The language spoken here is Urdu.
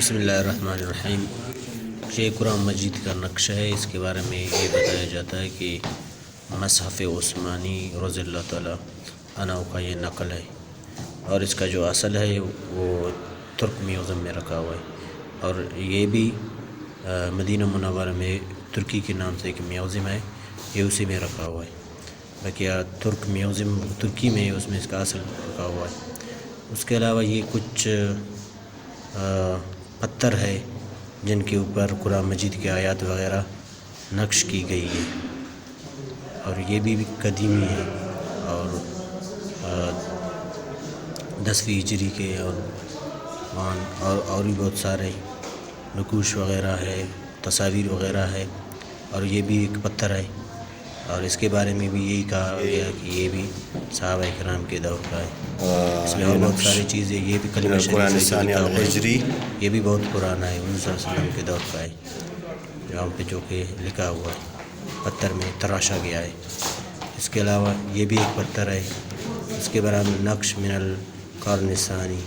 بسم اللہ الرحمن الرحیم۔ یہ قرآن مجید کا نقشہ ہے۔ اس کے بارے میں یہ بتایا جاتا ہے کہ مصحف عثمانی رضی اللہ تعالیٰ عنہ کا یہ نقل ہے، اور اس کا جو اصل ہے وہ ترک میوزیم میں رکھا ہوا ہے، اور یہ بھی مدینہ منورہ میں ترکی کے نام سے ایک میوزیم ہے، یہ اسی میں رکھا ہوا ہے۔ باقی ترک میوزیم ترکی میں اس میں اس کا اصل رکھا ہوا ہے۔ اس کے علاوہ یہ کچھ پتھر ہے جن کے اوپر قرآن مجید کی آیات وغیرہ نقش کی گئی ہے، اور یہ بھی قدیمی ہے، اور 10ویں ہجری کے اور بھی بہت سارے نقوش وغیرہ ہے، تصاویر وغیرہ ہے، اور یہ بھی ایک پتھر ہے، اور اس کے بارے میں بھی یہی کہا گیا کہ یہ بھی صحابہ کرام کے دور کا ہے۔ اس میں اور بہت ساری چیزیں، یہ بھی کلمہ شریف ہے، یہ بھی بہت پرانا ہے، انیس صلی اللہ علیہ وسلم کے دور کا ہے، یہاں پہ جو کہ لکھا ہوا ہے، پتھر میں تراشا گیا ہے۔ اس کے علاوہ یہ بھی ایک پتھر ہے، اس کے بارے میں نقش من القرن الثانی